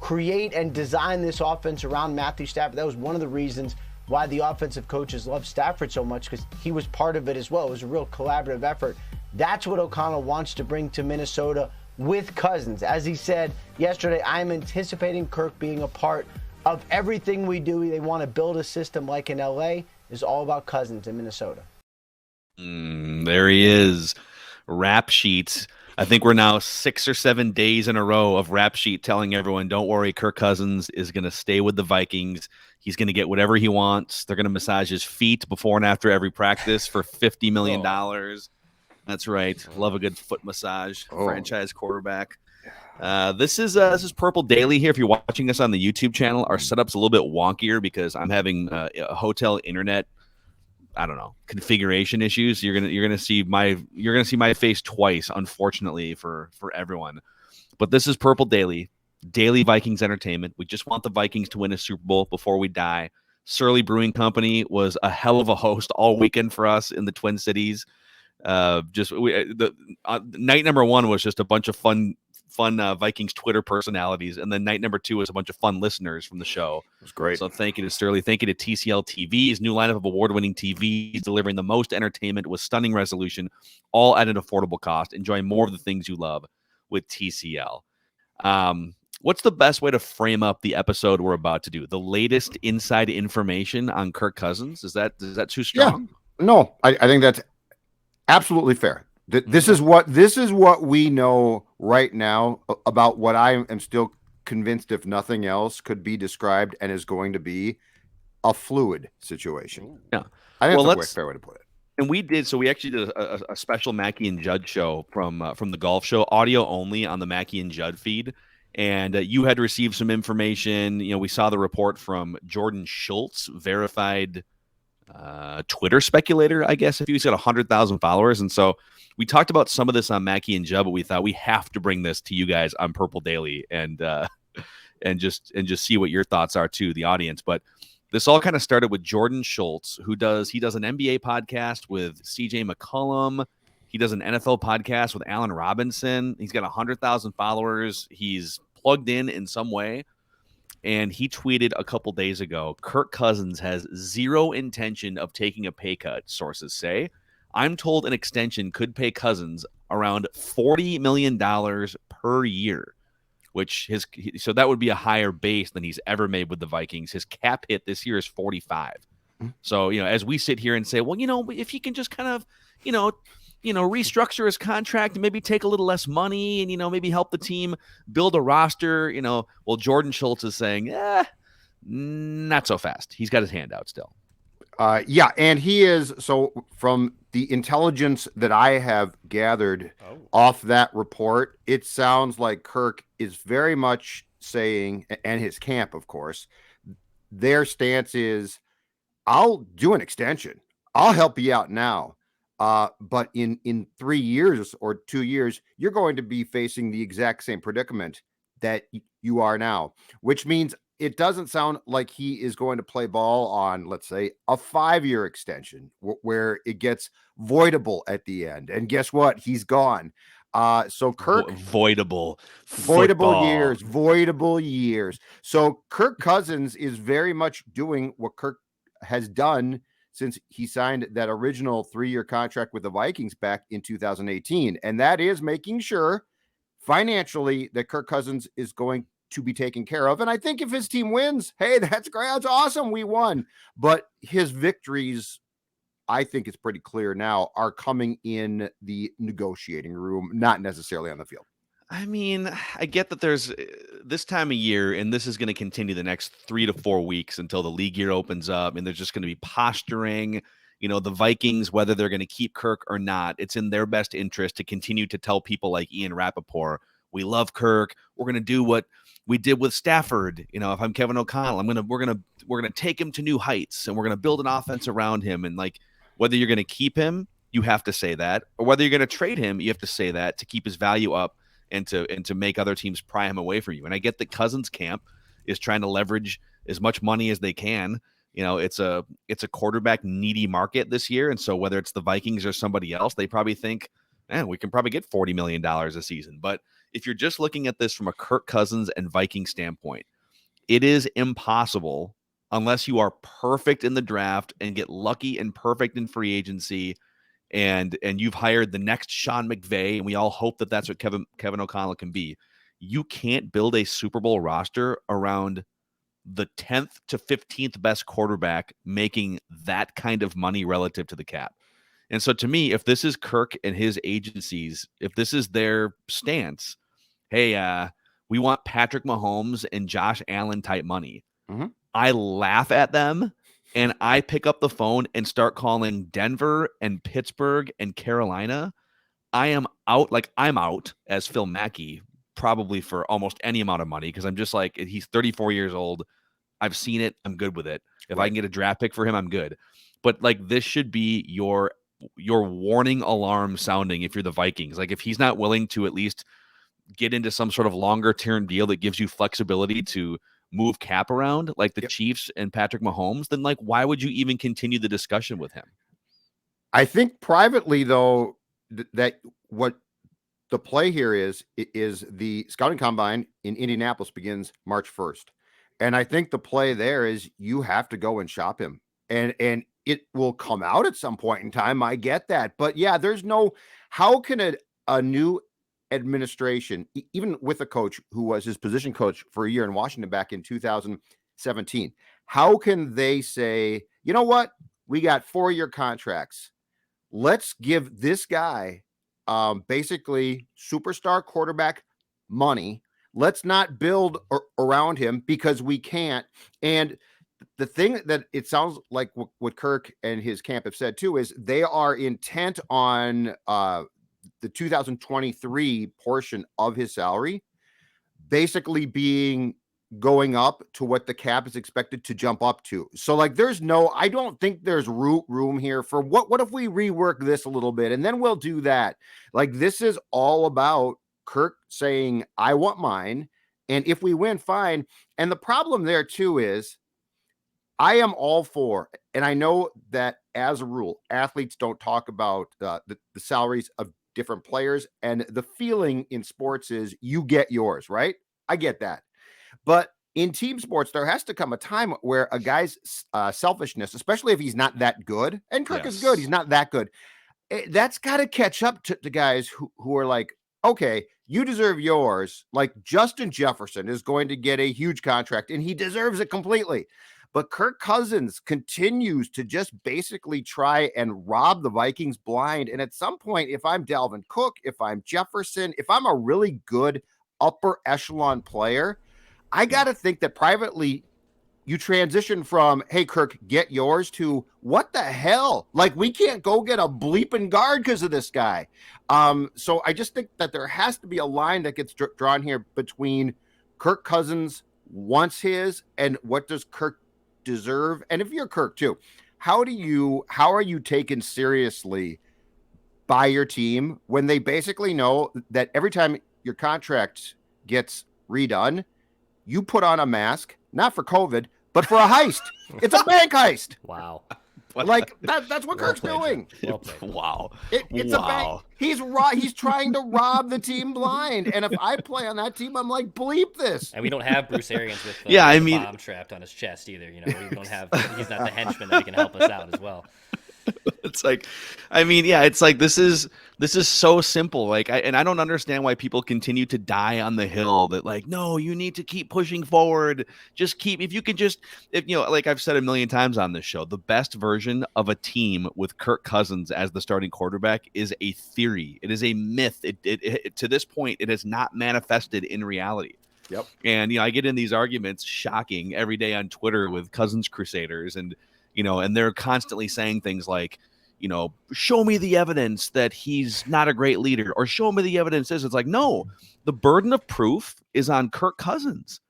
create and design this offense around Matthew Stafford. That was one of the reasons why the offensive coaches love Stafford so much, because he was part of it as well. It was a real collaborative effort. That's what O'Connell wants to bring to Minnesota with Cousins. As he said yesterday, I'm anticipating Kirk being a part of everything we do. They want to build a system like in LA. It's all about Cousins in Minnesota. There he is. Rap sheets. I think we're now 6 or 7 days in a row of rap sheet telling everyone, don't worry, Kirk Cousins is going to stay with the Vikings. He's going to get whatever he wants. They're going to massage his feet before and after every practice for $50 million. That's right. Love a good foot massage. Franchise quarterback. This is Purple Daily here. If you're watching us on the YouTube channel, our setup's a little bit wonkier because I'm having a hotel internet, I don't know, configuration issues. You're gonna see my face twice, unfortunately for everyone. But this is Purple Daily Vikings entertainment. We just want the Vikings to win a Super Bowl before we die. Surly Brewing Company was a hell of a host all weekend for us in the Twin Cities. Night number one was just a bunch of fun Vikings Twitter personalities, and then night number two was a bunch of fun listeners from the show. It was great. So thank you to Sterling. Thank you to TCL TV's new lineup of award-winning TVs, delivering the most entertainment with stunning resolution, all at an affordable cost. Enjoy more of the things you love with TCL. What's the best way to frame up the episode we're about to do? The latest inside information on Kirk Cousins? Is that too strong? Yeah. No, I think that's absolutely fair. This is what we know right now about what I am still convinced, if nothing else, could be described and is going to be a fluid situation. Yeah, I think that's a fair way to put it. And we actually did a special Mackey and Judd show from the golf show, audio only on the Mackey and Judd feed. And you had received some information. You know, we saw the report from Jordan Schultz, verified Twitter speculator, I guess, if he's got 100,000 followers. And so we talked about some of this on Mackey and Judd, but we thought we have to bring this to you guys on Purple Daily and just see what your thoughts are to the audience. But this all kind of started with Jordan Schultz, who does an NBA podcast with CJ McCollum. He does an NFL podcast with Allen Robinson. He's got 100,000 followers. He's plugged in some way. And he tweeted a couple days ago, Kirk Cousins has zero intention of taking a pay cut, sources say. I'm told an extension could pay Cousins around $40 million per year, so that would be a higher base than he's ever made with the Vikings. His cap hit this year is 45. So, as we sit here and say, well, if he can just kind of, restructure his contract and maybe take a little less money and, maybe help the team build a roster, well, Jordan Schultz is saying, not so fast. He's got his hand out still. Yeah, and he is. So from the intelligence that I have gathered off that report, it sounds like Kirk is very much saying, and his camp, of course, their stance is, I'll do an extension. I'll help you out now. But in 3 years or 2 years, you're going to be facing the exact same predicament that you are now, which means it doesn't sound like he is going to play ball on, let's say, a 5-year extension where it gets voidable at the end. And guess what? He's gone. So Kirk voidable years. So Kirk Cousins is very much doing what Kirk has done since he signed that original 3-year contract with the Vikings back in 2018. And that is making sure financially that Kirk Cousins is going to be taken care of. And I think if his team wins, hey, that's great. That's awesome. We won. But his victories, I think it's pretty clear now, are coming in the negotiating room, not necessarily on the field. I mean, I get that there's this time of year, and this is going to continue the next 3 to 4 weeks until the league year opens up, and there's just going to be posturing. The Vikings, whether they're going to keep Kirk or not, it's in their best interest to continue to tell people like Ian Rappaport, we love Kirk. We're going to do what we did with Stafford. If I'm Kevin O'Connell, we're going to take him to new heights, and we're going to build an offense around him. And whether you're going to keep him, you have to say that, or whether you're going to trade him, you have to say that to keep his value up and to make other teams pry him away from you. And I get that Cousins camp is trying to leverage as much money as they can. It's a quarterback needy market this year. And so whether it's the Vikings or somebody else, they probably think, we can probably get $40 million a season. But if you're just looking at this from a Kirk Cousins and Viking standpoint, it is impossible unless you are perfect in the draft and get lucky and perfect in free agency, and you've hired the next Sean McVay, and we all hope that that's what Kevin O'Connell can be. You can't build a Super Bowl roster around the 10th to 15th best quarterback making that kind of money relative to the cap. And so to me, if this is Kirk and his agencies, if this is their stance, hey, we want Patrick Mahomes and Josh Allen type money, I laugh at them and I pick up the phone and start calling Denver and Pittsburgh and Carolina. I am out. Like, I'm out as Phil Mackey, probably for almost any amount of money, because I'm just like, he's 34 years old. I've seen it. I'm good with it. If I can get a draft pick for him, I'm good. But like, this should be your warning alarm sounding if you're the Vikings. Like, if he's not willing to at least get into some sort of longer term deal that gives you flexibility to move cap around like the Chiefs and Patrick Mahomes, then like, why would you even continue the discussion with him? I think privately, though, that what the play here is the scouting combine in Indianapolis begins March 1st. And I think the play there is you have to go and shop him, and it will come out at some point in time. I get that. But yeah, there's no, how can a new administration, even with a coach who was his position coach for a year in Washington back in 2017, how can they say, you know what, we got 4-year contracts. Let's give this guy basically superstar quarterback money. Let's not build around him because we can't. And the thing that it sounds like what Kirk and his camp have said too is they are intent on the 2023 portion of his salary basically going up to what the cap is expected to jump up to. So like, I don't think there's room here for what if we rework this a little bit and then we'll do that. Like, this is all about Kirk saying, I want mine. And if we win, fine. And the problem there too is I am all for, and I know that as a rule, athletes don't talk about the salaries of different players. And the feeling in sports is you get yours, right? I get that. But in team sports, there has to come a time where a guy's selfishness, especially if he's not that good, and Kirk is good, he's not that good. That's got to catch up to guys who are like, okay, you deserve yours. Like, Justin Jefferson is going to get a huge contract and he deserves it completely. But Kirk Cousins continues to just basically try and rob the Vikings blind. And at some point, if I'm Dalvin Cook, if I'm Jefferson, if I'm a really good upper echelon player, I got to think that privately you transition from, hey, Kirk, get yours, to what the hell? Like, we can't go get a bleeping guard because of this guy. So I just think that there has to be a line that gets drawn here between Kirk Cousins wants his and what does Kirk deserve. And if you're Kirk too, how are you taken seriously by your team when they basically know that every time your contract gets redone, you put on a mask, not for COVID, but for a heist. It's a bank heist. Wow. Like, that's what Kirk's doing. Wow. It's a bank. He's trying to rob the team blind. And if I play on that team, I'm like, bleep this. And we don't have Bruce Arians with the bomb trapped on his chest either. You know, we don't have, he's not the henchman that can help us out as well. It's like, I mean, yeah, it's like, this is so simple. Like, I don't understand why people continue to die on the hill that, like, no, you need to keep pushing forward. If you know, like I've said a million times on this show, the best version of a team with Kirk Cousins as the starting quarterback is a theory. It is a myth. It to this point, it has not manifested in reality. Yep. And, you know, I get in these arguments, shocking, every day on Twitter with Cousins Crusaders, and, you know, and they're constantly saying things like, you know, show me the evidence that he's not a great leader, or show me the evidence is. It's like, no, the burden of proof is on Kirk Cousins.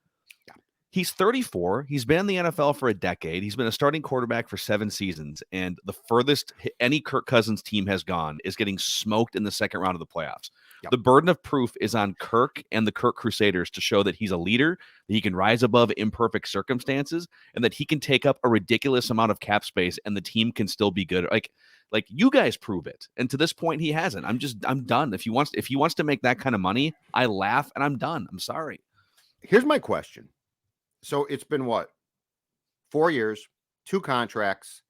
He's 34. He's been in the NFL for a decade. He's been a starting quarterback for 7 seasons. And the furthest any Kirk Cousins team has gone is getting smoked in the second round of the playoffs. Yep. The burden of proof is on Kirk and the Kirk Crusaders to show that he's a leader, that he can rise above imperfect circumstances, and that he can take up a ridiculous amount of cap space and the team can still be good. Like, you guys prove it. And to this point, he hasn't. I'm done. If he wants to make that kind of money, I laugh and I'm done. I'm sorry. Here's my question. So it's been what? 4 years, 2 contracts,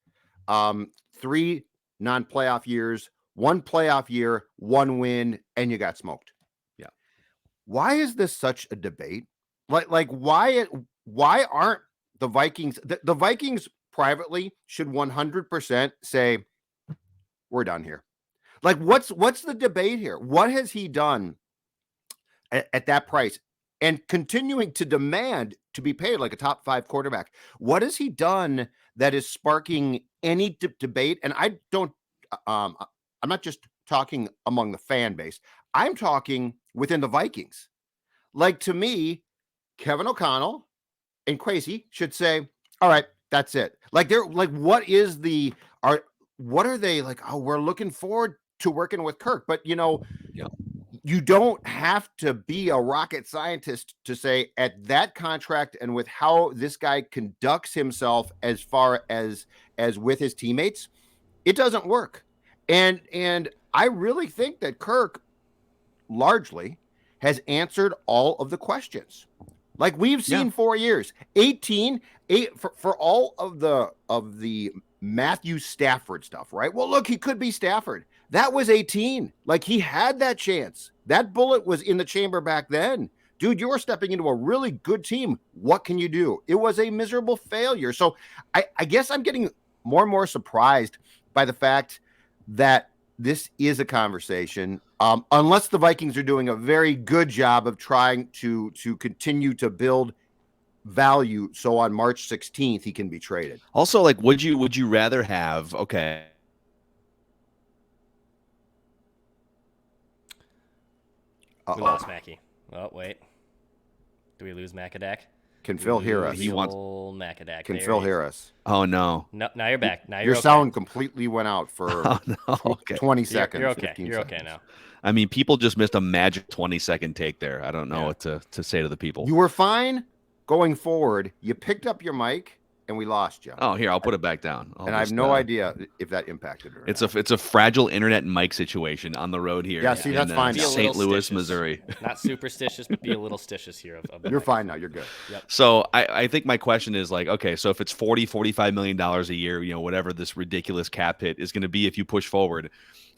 3 non-playoff years, 1 playoff year, 1 win, and you got smoked. Yeah. Why is this such a debate? Like why aren't the Vikings the Vikings privately should 100% say we're done here. Like what's the debate here? What has he done at that price and continuing to demand to be paid like a top 5 quarterback? What has he done that is sparking any debate? And I don't I'm not just talking among the fan base. I'm talking within the Vikings. Like, to me, Kevin O'Connell and Kwesi should say, all right, that's it. Like, they're like, what are they like? Oh, we're looking forward to working with Kirk. But Yeah. You don't have to be a rocket scientist to say at that contract and with how this guy conducts himself as far as with his teammates, it doesn't work. And I really think that Kirk largely has answered all of the questions. Like we've seen 4 years, 8 for all of the Matthew Stafford stuff, right? Well, look, he could be Stafford. That was 18. Like, he had that chance. That bullet was in the chamber back then. Dude, you were stepping into a really good team. What can you do? It was a miserable failure. So I guess I'm getting more and more surprised by the fact that this is a conversation, unless the Vikings are doing a very good job of trying to continue to build value, so on March 16th he can be traded. Also, like, would you rather have okay? We lost Mackie. Oh wait, do we lose Macadac? Can Phil hear us? He wants Macadac. Can Phil hear us? Oh no! No, now you're back. Now your okay. sound completely went out for okay. 20 seconds. You're okay. 15 You're seconds. okay now. I mean, people just missed a magic 20-second take there. I don't know what to say to the people. You were fine going forward. You picked up your mic and we lost you. Oh, here, I'll put it back down. I have no idea if that impacted her. It's a fragile internet and mic situation on the road here. Yeah, see, that's fine. St. Louis, Missouri. Not superstitious, but be a little stitious here. You're fine now. You're good. Yep. So I think my question is like, okay, so if it's $45 million a year, whatever this ridiculous cap hit is going to be if you push forward,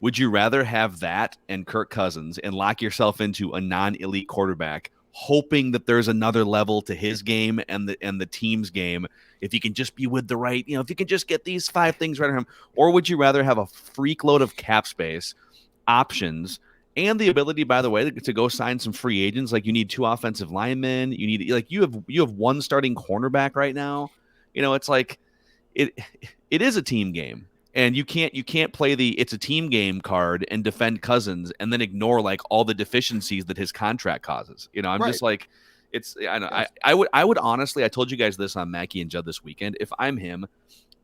would you rather have that and Kirk Cousins and lock yourself into a non-elite quarterback, hoping that there's another level to his game and the team's game if you can just be with the right, if you can just get these 5 things right on him? Or would you rather have a freak load of cap space, options, and the ability, by the way, to go sign some free agents? Like, you need 2 offensive linemen, you have 1 starting cornerback right now. It's like it is a team game. And you can't play the it's a team game card and defend Cousins and then ignore like all the deficiencies that his contract causes. I'm Right. just like, I would honestly, I told you guys this on Mackie and Judd this weekend. If I'm him,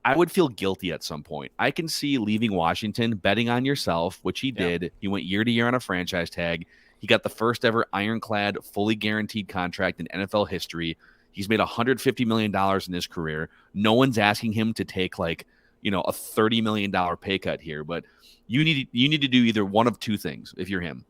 I would feel guilty at some point. I can see leaving Washington, betting on yourself, which he did. He went year to year on a franchise tag. He got the first ever ironclad, fully guaranteed contract in NFL history. He's made $150 million in his career. No one's asking him to take like, a $30 million pay cut here, but you need to do either one of 2 things. If you're him,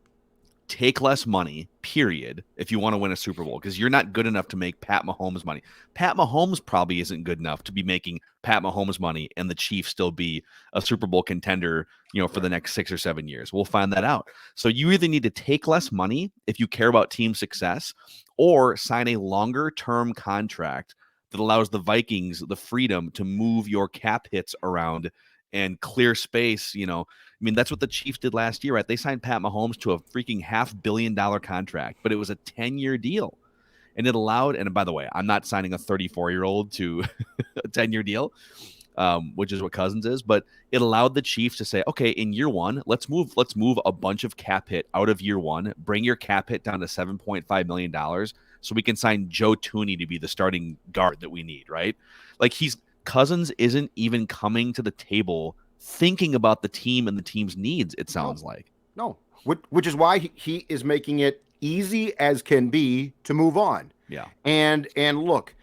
take less money, period, if you want to win a Super Bowl, because you're not good enough to make Pat Mahomes money. Pat Mahomes probably isn't good enough to be making Pat Mahomes money and the Chiefs still be a Super Bowl contender, for the next 6 or 7 years. We'll find that out. So you either need to take less money if you care about team success, or sign a longer term contract that allows the Vikings the freedom to move your cap hits around and clear space. That's what the Chiefs did last year, right? They signed Pat Mahomes to a freaking $500 million contract, but it was a 10-year deal. And it allowed, and by the way, I'm not signing a 34-year-old to a 10-year deal, which is what Cousins is, but it allowed the Chiefs to say, okay, in year 1, let's move a bunch of cap hit out of year 1, bring your cap hit down to $7.5 million, so we can sign Joe Tooney to be the starting guard that we need, right? Like, Cousins isn't even coming to the table thinking about the team and the team's needs, it sounds like. No, which is why he is making it easy as can be to move on. Yeah. And look,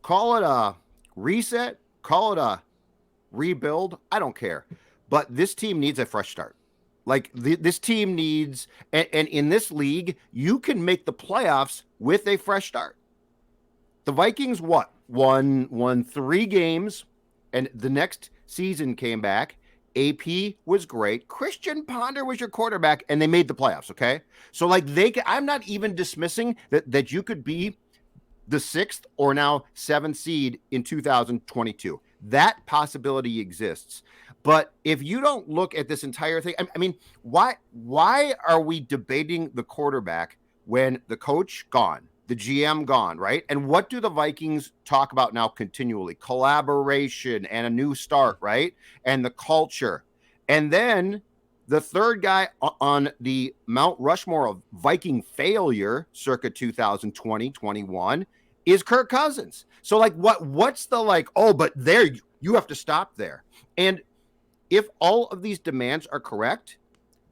call it a reset, call it a rebuild. I don't care. But this team needs a fresh start. Like this team needs, and in this league, you can make the playoffs with a fresh start. The Vikings, won 3 games, and the next season came back. AP was great. Christian Ponder was your quarterback, and they made the playoffs. Okay, so like I'm not even dismissing that you could be the 6th or now 7th seed in 2022. That possibility exists. But if you don't look at this entire thing, I mean, why are we debating the quarterback when the coach gone, the GM gone, right? And what do the Vikings talk about now continually? Collaboration and a new start, right? And the culture. And then the third guy on the Mount Rushmore of Viking failure circa 2020-21 is Kirk Cousins. So like what's the like, oh, but there you have to stop there. And if all of these demands are correct,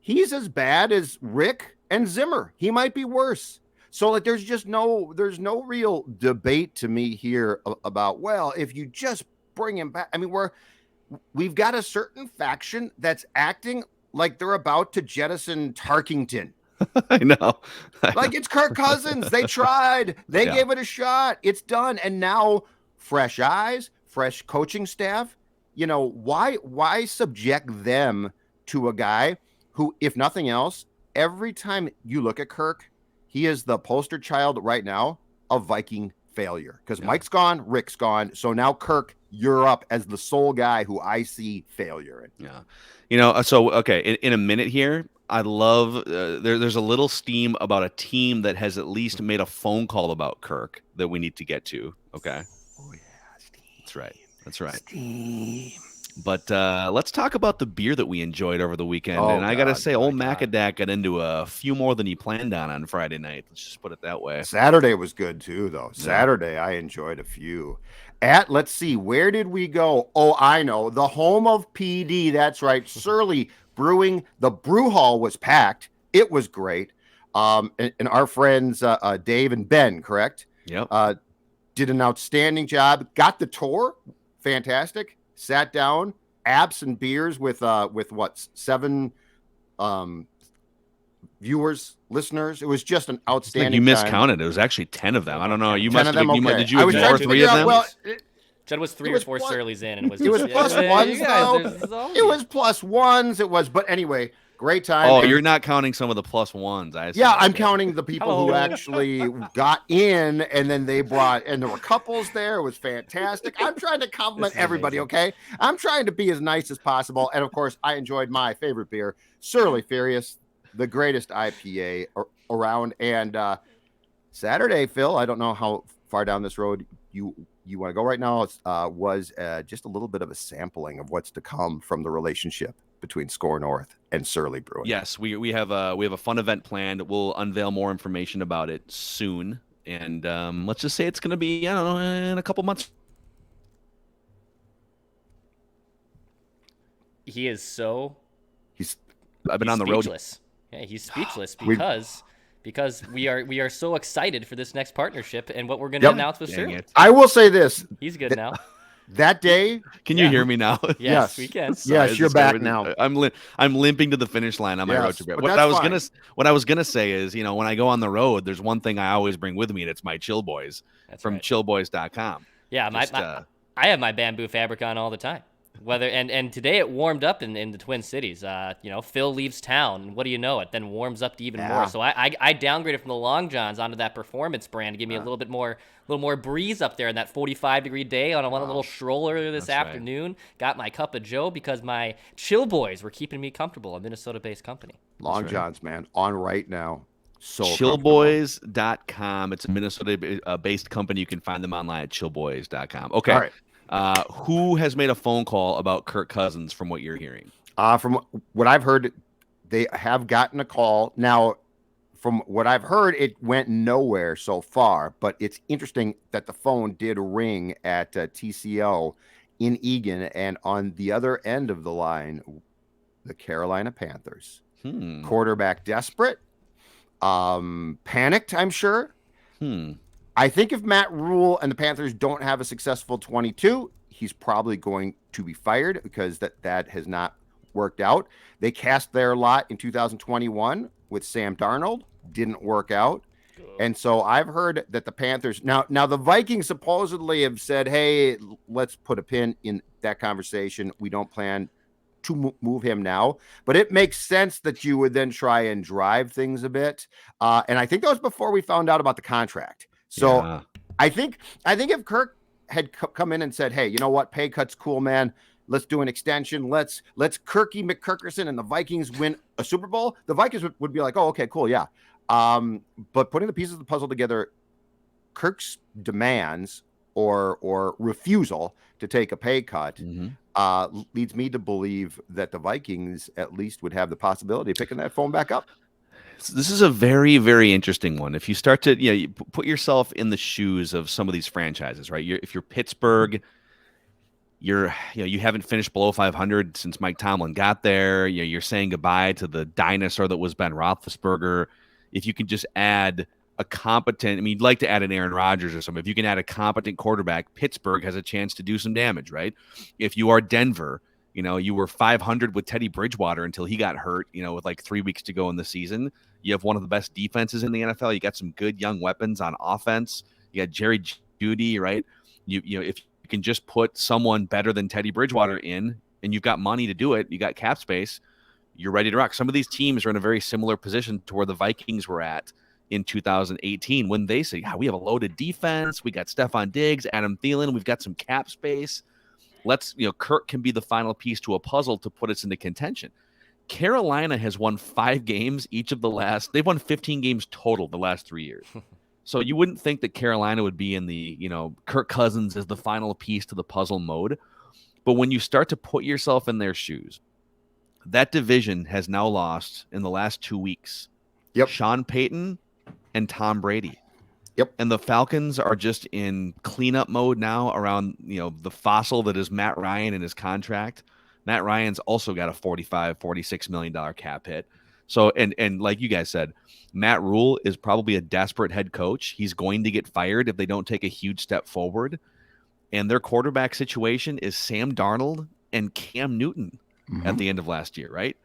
he's as bad as Rick and Zimmer. He might be worse. So like there's no real debate to me here about, well, if you just bring him back. I mean, we've got a certain faction that's acting like they're about to jettison Tarkington. I know. Like it's Kirk Cousins. They tried. They gave it a shot. It's done. And now fresh eyes, fresh coaching staff. You know, why subject them to a guy who, if nothing else, every time you look at Kirk, he is the poster child right now of Viking failure. Because Mike's gone, Rick's gone. So now Kirk, you're up as the sole guy who I see failure in. Yeah. You know, so, okay, in a minute here, I love there's a little steam about a team that has at least made a phone call about Kirk that we need to get to. Okay. Oh, yeah. Steam. That's right. Steam. But let's talk about the beer that we enjoyed over the weekend. Oh, and I got to say, old God. Macadac got into a few more than he planned on Friday night. Let's just put it that way. Saturday was good too, though. Saturday, I enjoyed a few. Let's see, where did we go? Oh, I know. The home of PD. That's right. Surly Brewing. The brew hall was packed. It was great. And our friends, Dave and Ben, correct? Yep. Did an outstanding job. Got the tour. Fantastic. Sat down, apps and beers with 7 viewers, listeners. It was just an outstanding. You miscounted. It was actually 10 of them. I don't know. You 10 must of them. Okay. Did you ignore 3 of them? Well, Judd was 3 or 4 Surleys in, and it was plus ones. It was plus ones. It was, but anyway, great time. Oh, you're not counting some of the plus ones. I see. Yeah, I'm counting the people who actually got in, and then they brought, and there were couples there. It was fantastic. I'm trying to compliment everybody, amazing. Okay? I'm trying to be as nice as possible. And of course, I enjoyed my favorite beer, Surly Furious, the greatest IPA around. And Saturday, Phil, I don't know how far down this road you want to go right now. It was just a little bit of a sampling of what's to come from the relationship between Score North and Surly Brewing. Yes, we have a fun event planned. We'll unveil more information about it soon, and let's just say it's going to be, I don't know, in a couple months. I've been on the road. Yeah, he's speechless because we are so excited for this next partnership and what we're going to announce with Surly. I will say this: he's good now. That day, can you hear me now? Yes, we can. Yes, you're back now. I'm limping to the finish line on my road trip. What I was gonna say is, you know, when I go on the road, there's one thing I always bring with me, and it's my Chill Boys from chillboys.com. Yeah, I have my bamboo fabric on all the time. And today it warmed up in the Twin Cities. You know, Phil leaves town, and what do you know? It then warms up to even more. So I downgraded from the Long Johns onto that Performance brand to give me a little more breeze up there in that 45-degree day. On a little stroll earlier this afternoon. Right. Got my cup of Joe because my Chill Boys were keeping me comfortable. A Minnesota-based company. Long Johns, man, on right now. So chillboys.com. It's a Minnesota-based company. You can find them online at chillboys.com. Okay. All right. Who has made a phone call about Kirk Cousins from what you're hearing? From what I've heard, they have gotten a call. Now, from what I've heard, it went nowhere so far, but it's interesting that the phone did ring at TCO in Eagan, and on the other end of the line, the Carolina Panthers. Quarterback desperate, panicked, I'm sure. I think if Matt Rule and the Panthers don't have a successful 22, he's probably going to be fired because that has not worked out. They cast their lot in 2021 with Sam Darnold, didn't work out. And so I've heard that the Panthers now the Vikings supposedly have said, hey, let's put a pin in that conversation. We don't plan to move him now, but it makes sense that you would then try and drive things a bit. And I think that was before we found out about the contract. So yeah. I think if Kirk had come in and said, hey, you know what? Pay cut's cool, man. Let's do an extension. Let's Kirky McKirkerson and the Vikings win a Super Bowl. The Vikings would be like, oh, okay, cool. Yeah. But putting the pieces of the puzzle together, Kirk's demands or refusal to take a pay cut leads me to believe that the Vikings at least would have the possibility of picking that phone back up. This is a very, very interesting one. If you start to, you put yourself in the shoes of some of these franchises, right? If you're Pittsburgh, you haven't finished below 500 since Mike Tomlin got there. You're saying goodbye to the dinosaur that was Ben Roethlisberger. If you can just add a competent, you'd like to add an Aaron Rodgers or something. If you can add a competent quarterback, Pittsburgh has a chance to do some damage, right? If you are Denver, you were 500 with Teddy Bridgewater until he got hurt, with like 3 weeks to go in the season. You have one of the best defenses in the NFL. You got some good young weapons on offense. You got Jerry Jeudy, right? If you can just put someone better than Teddy Bridgewater in, and you've got money to do it, you got cap space, you're ready to rock. Some of these teams are in a very similar position to where the Vikings were at in 2018 when they say, we have a loaded defense. We got Stephon Diggs, Adam Thielen. We've got some cap space. Kirk can be the final piece to a puzzle to put us into contention. Carolina has won 5 games they've won 15 games total the last 3 years. So you wouldn't think that Carolina would be in the, Kirk Cousins is the final piece to the puzzle mode. But when you start to put yourself in their shoes, that division has now lost in the last 2 weeks. Yep. Sean Payton and Tom Brady. Yep. And the Falcons are just in cleanup mode now around, the fossil that is Matt Ryan and his contract. Matt Ryan's also got a $46 million cap hit. So, and like you guys said, Matt Rule is probably a desperate head coach. He's going to get fired if they don't take a huge step forward. And their quarterback situation is Sam Darnold and Cam Newton at the end of last year, right?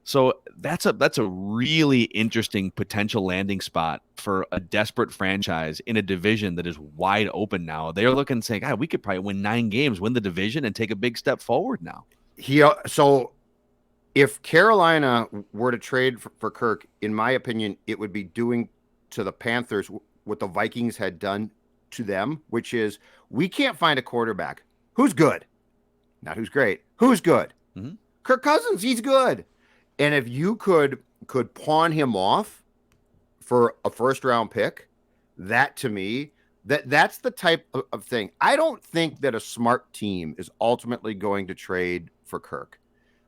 So that's a really interesting potential landing spot for a desperate franchise in a division that is wide open now. They're looking saying, we could probably win 9 games, win the division, and take a big step forward now. So if Carolina were to trade for Kirk, in my opinion, it would be doing to the Panthers what the Vikings had done to them, which is we can't find a quarterback who's good, not who's great, who's good. Mm-hmm. Kirk Cousins, he's good. And if you could pawn him off for a first-round pick, that to me, that's the type of thing. I don't think that a smart team is ultimately going to trade for Kirk.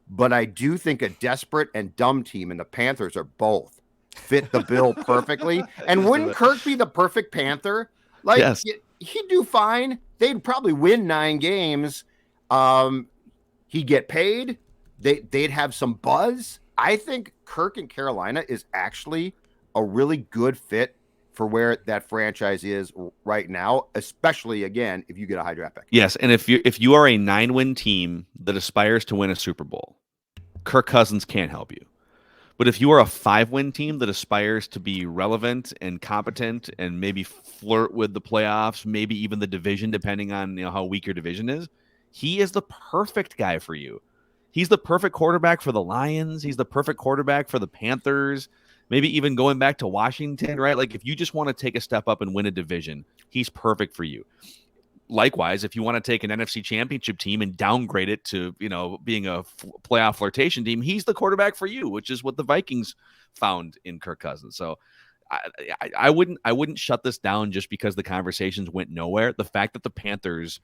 But I do think a desperate and dumb team, and the Panthers are both, fit the bill perfectly. And wouldn't Kirk be the perfect Panther? Like, yes. He'd do fine. They'd probably win 9 games. He'd get paid. They'd have some buzz. I think Kirk in Carolina is actually a really good fit for where that franchise is right now, especially, again, if you get a high draft pick. Yes, and if you are a 9-win team that aspires to win a Super Bowl, Kirk Cousins can't help you. But if you are a 5-win team that aspires to be relevant and competent and maybe flirt with the playoffs, maybe even the division, depending on how weak your division is, he is the perfect guy for you. He's the perfect quarterback for the Lions. He's the perfect quarterback for the Panthers. Maybe even going back to Washington, right? Like if you just want to take a step up and win a division, he's perfect for you. Likewise, if you want to take an NFC championship team and downgrade it to, being a playoff flirtation team, he's the quarterback for you, which is what the Vikings found in Kirk Cousins. So I wouldn't shut this down just because the conversations went nowhere. The fact that the Panthers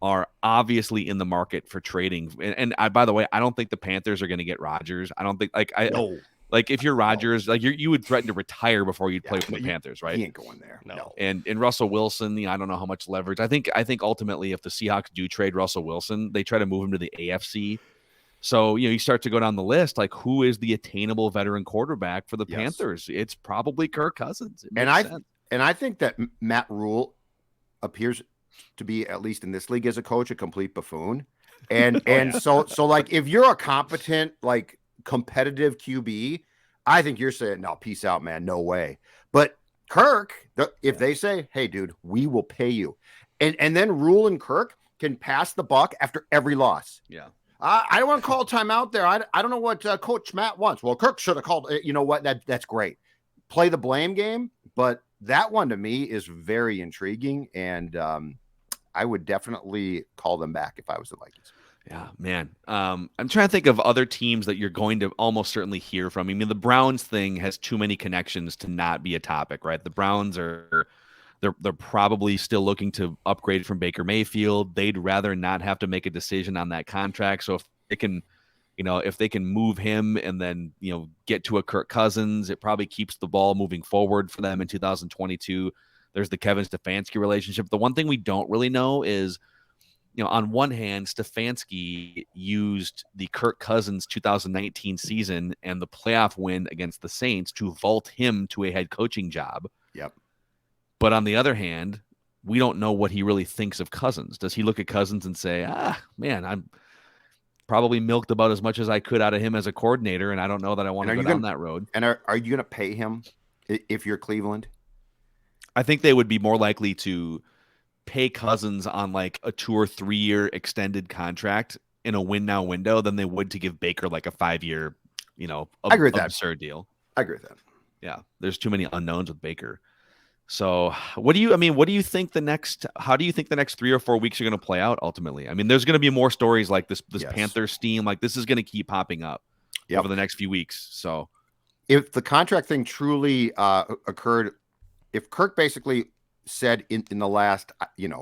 are obviously in the market for trading. And by the way, I don't think the Panthers are going to get Rodgers. I don't think no. Like if you're Rodgers, like you would threaten to retire before you'd play for the Panthers, right? He ain't going there. No. And Russell Wilson, I don't know how much leverage. I think ultimately if the Seahawks do trade Russell Wilson, they try to move him to the AFC. So, you start to go down the list, like who is the attainable veteran quarterback for the Panthers? It's probably Kirk Cousins. and I think that Matt Rule appears to be, at least in this league as a coach, a complete buffoon. And so like, if you're a competent, like, competitive QB, I think you're saying, no, peace out, man, no way. But Kirk, if they say, hey, dude, we will pay you, and then Rule and Kirk can pass the buck after every loss. Yeah. I don't want to call timeout there. I don't know what Coach Matt wants. Well, Kirk should have called. You know what? That's great. Play the blame game, but that one to me is very intriguing, and I would definitely call them back if I was the Vikings. Yeah, man. I'm trying to think of other teams that you're going to almost certainly hear from. I mean, the Browns thing has too many connections to not be a topic, right? The Browns they're probably still looking to upgrade from Baker Mayfield. They'd rather not have to make a decision on that contract. So if they can move him and then, get to a Kirk Cousins, it probably keeps the ball moving forward for them in 2022. There's the Kevin Stefanski relationship. The one thing we don't really know is, on one hand, Stefanski used the Kirk Cousins 2019 season and the playoff win against the Saints to vault him to a head coaching job. Yep. But on the other hand, we don't know what he really thinks of Cousins. Does he look at Cousins and say, man, I'm probably milked about as much as I could out of him as a coordinator, and I don't know that I want to go down that road. And are you going to pay him if you're Cleveland? I think they would be more likely to pay Cousins on like a 2 or 3 year extended contract in a win now window than they would to give Baker like a 5-year, I agree with that. absurd deal. I agree with that. Yeah. There's too many unknowns with Baker. So how do you think the next 3 or 4 weeks are going to play out ultimately? I mean, there's going to be more stories like this yes. Panther steam, like this is going to keep popping up over the next few weeks. So if the contract thing truly occurred, if Kirk basically said in the last,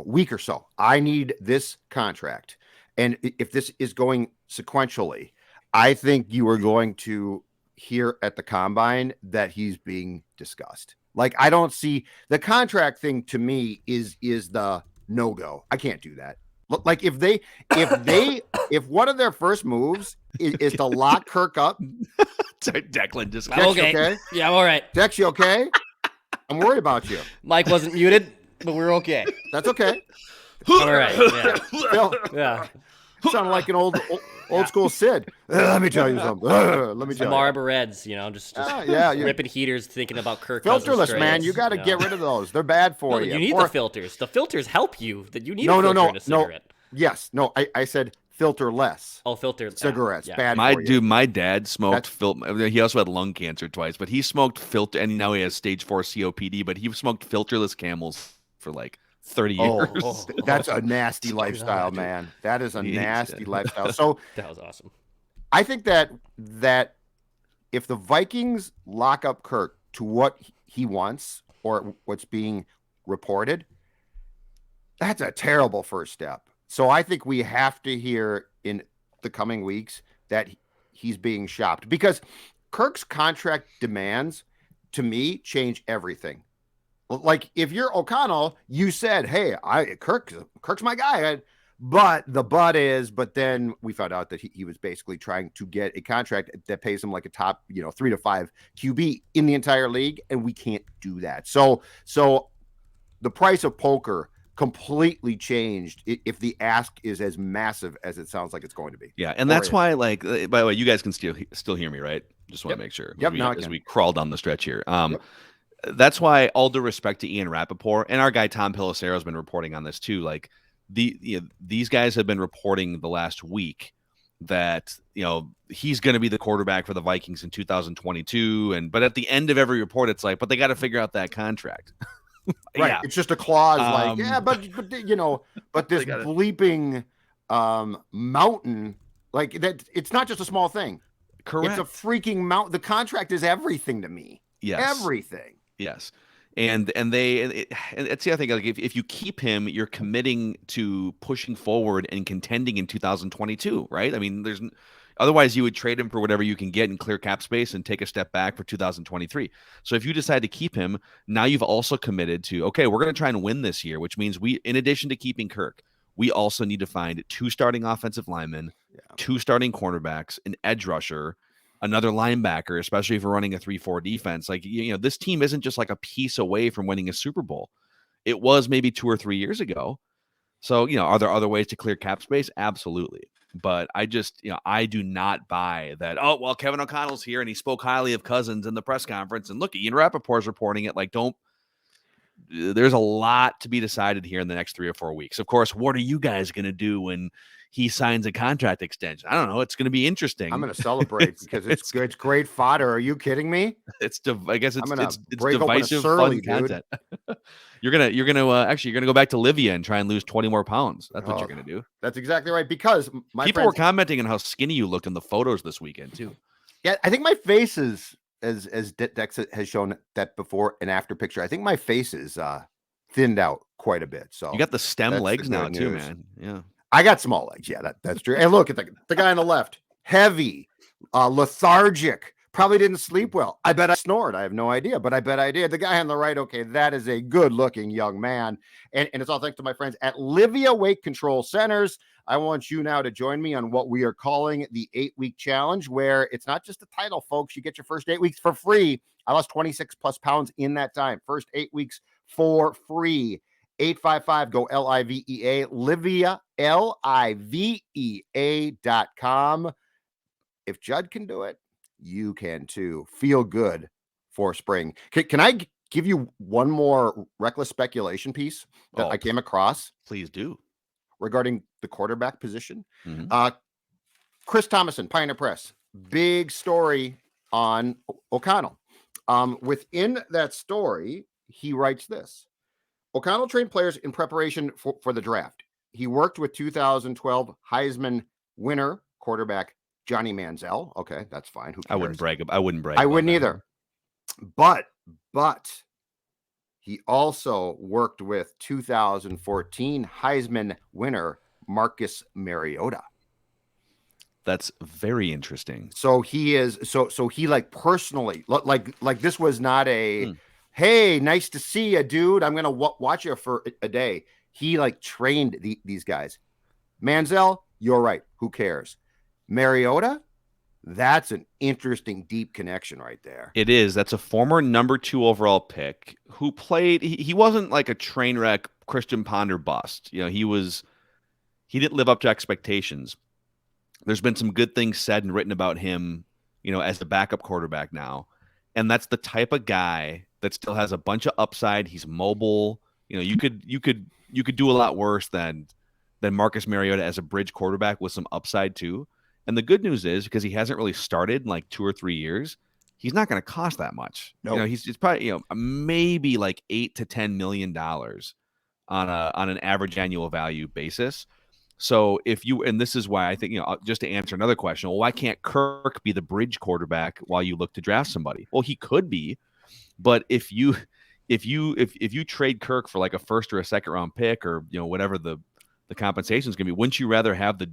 week or so, I need this contract, and if this is going sequentially, I think you are going to hear at the combine that he's being discussed. Like, I don't see the contract thing to me is the no-go. I can't do that. Like if one of their first moves is to lock Kirk up. Sorry, Declan just okay. Yeah, I'm all right. Dex, you okay? I'm worried about you. Mike wasn't muted, but we're okay. That's okay. All right. Yeah. Phil, yeah. Sound like an old school Sid. Let me tell you something. Let me tell you. Marlboro Reds, just ripping heaters, thinking about Kirk Cousins. Filterless, man. You got to get rid of those. They're bad for you. You need the filters. The filters help you. That you need a filter in a cigarette. Yes. No. I said filterless. Oh, filter cigarettes. Yeah. Bad for you. My dad smoked filter. He also had lung cancer twice, but he smoked filter, and now he has stage 4 COPD. But he smoked filterless Camels for like 30 years. That's a nasty lifestyle, man. That is a nasty lifestyle. So that was awesome. I think that if the Vikings lock up Kirk to what he wants or what's being reported, that's a terrible first step. So I think we have to hear in the coming weeks that he's being shopped, because Kirk's contract demands, to me, change everything. Like, if you're O'Connell, you said, hey, Kirk's my guy. But then we found out that he was basically trying to get a contract that pays him like a top, 3 to 5 QB in the entire league. And we can't do that. So the price of poker completely changed if the ask is as massive as it sounds like it's going to be. Yeah. And that's why, like, by the way, you guys can still hear me, right? Just want to make sure. Yep. As we crawl down the stretch here. That's why, all due respect to Ian Rappaport, and our guy Tom Pelissero has been reporting on this too. Like, these guys have been reporting the last week that he's going to be the quarterback for the Vikings in 2022. But at the end of every report, it's like, but they got to figure out that contract. Right. Yeah. It's just a clause but this bleeping mountain, like that. It's not just a small thing. Correct. It's a freaking mountain. The contract is everything to me. Yes. Everything. Yes. And it's the other thing. Like, if you keep him, you're committing to pushing forward and contending in 2022, right? I mean, otherwise you would trade him for whatever you can get and clear cap space and take a step back for 2023. So if you decide to keep him, now you've also committed to, okay, we're going to try and win this year, which means in addition to keeping Kirk, we also need to find 2 starting offensive linemen, 2 starting cornerbacks, an edge rusher, another linebacker, especially if we're running a 3-4 defense. Like, this team isn't just like a piece away from winning a Super Bowl. It was maybe 2 or 3 years ago. So, are there other ways to clear cap space? Absolutely. But I just, I do not buy that. Oh, well, Kevin O'Connell's here and he spoke highly of Cousins in the press conference. And look, Ian Rappaport's reporting it. Like, there's a lot to be decided here in the next 3 or 4 weeks. Of course, what are you guys going to do when he signs a contract extension? I don't know. It's going to be interesting. I'm going to celebrate because it's great fodder. Are you kidding me? I guess it's break divisive fun content. You're gonna go back to Livia and try and lose 20 more pounds. That's what you're gonna do. That's exactly right. Because people were commenting on how skinny you looked in the photos this weekend too. Yeah, I think my face is, as Dex has shown that before and after picture, I think my face is thinned out quite a bit. So you got the stem legs now too, man. Yeah, I got small legs. Yeah, that's true. And look at the guy on the left, heavy, lethargic. Probably didn't sleep well. I bet I snored. I have no idea, but I bet I did. The guy on the right, okay, that is a good-looking young man. And it's all thanks to my friends at Livia Weight Control Centers. I want you now to join me on what we are calling the 8-week challenge, where it's not just a title, folks. You get your first 8 weeks for free. I lost 26 plus pounds in that time. First 8 weeks for free. 855-GO-LIVEA, Livia, LIVEA.com. If Judd can do it, you can too. Feel good for spring. Can I give you one more reckless speculation piece that I came across? Please do. Regarding the quarterback position. Mm-hmm. Chris Thomason, Pioneer Press, big story on O'Connell. Within that story, he writes this. O'Connell trained players in preparation for the draft. He worked with 2012 Heisman winner quarterback Johnny Manziel. Okay, that's fine. Who cares? I wouldn't brag. I wouldn't either. But he also worked with 2014 Heisman winner Marcus Mariota. That's very interesting. So he is so he like personally like this was not a hey, nice to see you, dude. I'm gonna watch you for a day. He like trained these guys. Manziel, you're right. Who cares? Mariota, that's an interesting deep connection right there. It is. That's a former number 2 overall pick who played. He wasn't like a train wreck Christian Ponder bust. He didn't live up to expectations. There's been some good things said and written about him, as the backup quarterback now. And that's the type of guy that still has a bunch of upside. He's mobile. You could do a lot worse than Marcus Mariota as a bridge quarterback with some upside too. And the good news is, because he hasn't really started in like 2 or 3 years, he's not going to cost that much. No, it's probably maybe like $8 to $10 million on an average annual value basis. So and this is why I think, just to answer another question, well, why can't Kirk be the bridge quarterback while you look to draft somebody? Well, he could be, but if you trade Kirk for like a first or a second round pick or whatever the compensation is going to be, wouldn't you rather have the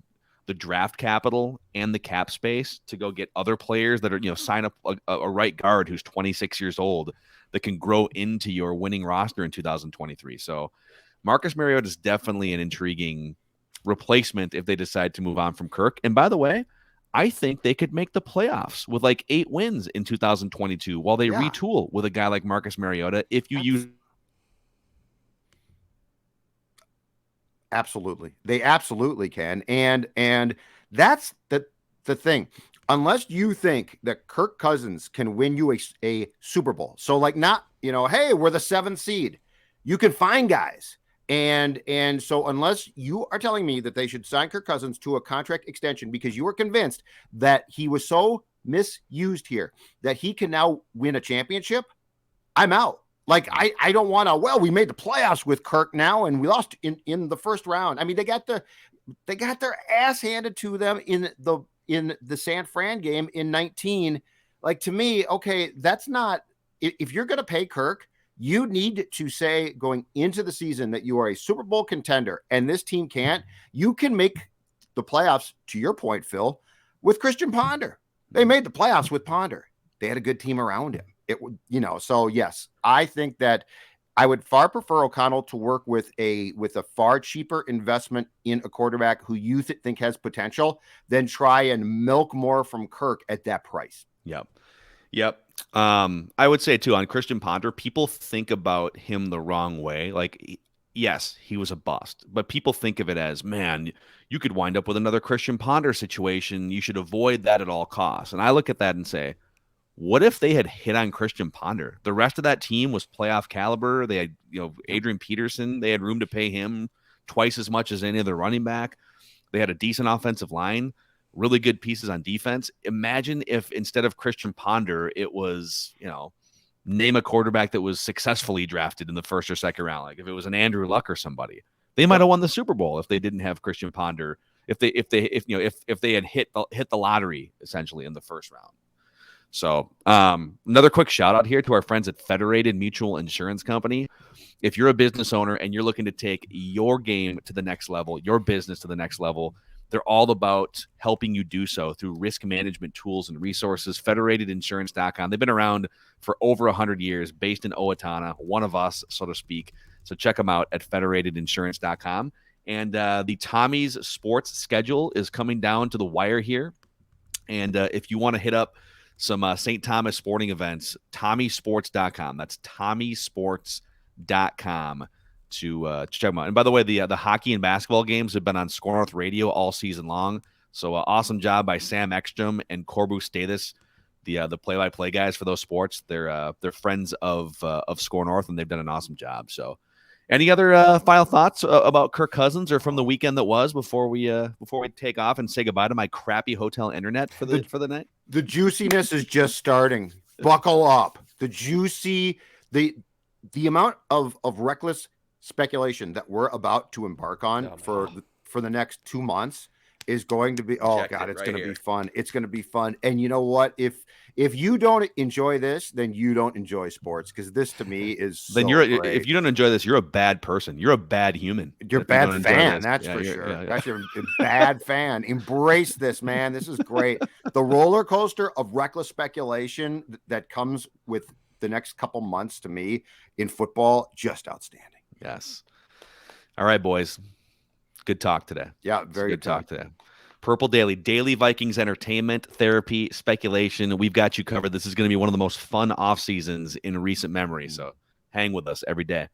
draft capital and the cap space to go get other players that are, sign up a right guard who's 26 years old that can grow into your winning roster in 2023. So Marcus Mariota is definitely an intriguing replacement if they decide to move on from Kirk. And by the way, I think they could make the playoffs with like 8 wins in 2022 while they retool with a guy like Marcus Mariota. If you use. Absolutely. They absolutely can. And that's the thing. Unless you think that Kirk Cousins can win you a Super Bowl. So like not, hey, we're the 7th seed. You can find guys. And so unless you are telling me that they should sign Kirk Cousins to a contract extension because you are convinced that he was so misused here that he can now win a championship, I'm out. Like, I don't want to, we made the playoffs with Kirk now and we lost in the first round. I mean, they got their ass handed to them in the San Fran game in 19. Like, to me, okay, that's not, if you're going to pay Kirk, you need to say going into the season that you are a Super Bowl contender and this team can't. You can make the playoffs, to your point, Phil, with Christian Ponder. They made the playoffs with Ponder. They had a good team around him. So yes, I think that I would far prefer O'Connell to work with a far cheaper investment in a quarterback who you think has potential than try and milk more from Kirk at that price. Yep. I would say too on Christian Ponder, people think about him the wrong way. Like, yes, he was a bust, but people think of it as, man, you could wind up with another Christian Ponder situation. You should avoid that at all costs. And I look at that and say, what if they had hit on Christian Ponder? The rest of that team was playoff caliber. They had, Adrian Peterson. They had room to pay him twice as much as any other running back. They had a decent offensive line, really good pieces on defense. Imagine if instead of Christian Ponder, it was, name a quarterback that was successfully drafted in the first or second round. Like if it was an Andrew Luck or somebody, they might have won the Super Bowl if they didn't have Christian Ponder. If they had hit the lottery essentially in the first round. So another quick shout out here to our friends at Federated Mutual Insurance Company. If you're a business owner and you're looking to take your game to the next level, your business to the next level, they're all about helping you do so through risk management tools and resources. FederatedInsurance.com. They've been around for over 100 years, based in Owatonna, one of us, so to speak. So check them out at FederatedInsurance.com. And the Tommy's Sports schedule is coming down to the wire here. And if you want to hit up some St. Thomas sporting events, TommySports.com. That's TommySports.com to check them out. And by the way, the hockey and basketball games have been on Score North Radio all season long. So awesome job by Sam Ekstrom and Corbu Stathis, the play-by-play guys for those sports. They're friends of Score North, and they've done an awesome job. So, any other final thoughts about Kirk Cousins or from the weekend that was before we take off and say goodbye to my crappy hotel internet for the night? The juiciness is just starting. Buckle up. The amount of reckless speculation that we're about to embark on for the next 2 months is going to be it's going to be fun. It's going to be fun. And you know what? If you don't enjoy this, then you don't enjoy sports, because this to me is then if you don't enjoy this, you're a bad person. You're a bad human. You're a bad fan, that's for sure. Yeah. That's your bad fan. Embrace this, man. This is great. The roller coaster of reckless speculation that comes with the next couple months to me in football, just outstanding. Yes. All right, boys. Good talk today. Yeah, very good talk today. Purple Daily Vikings entertainment, therapy, speculation. We've got you covered. This is going to be one of the most fun off seasons in recent memory. So hang with us every day.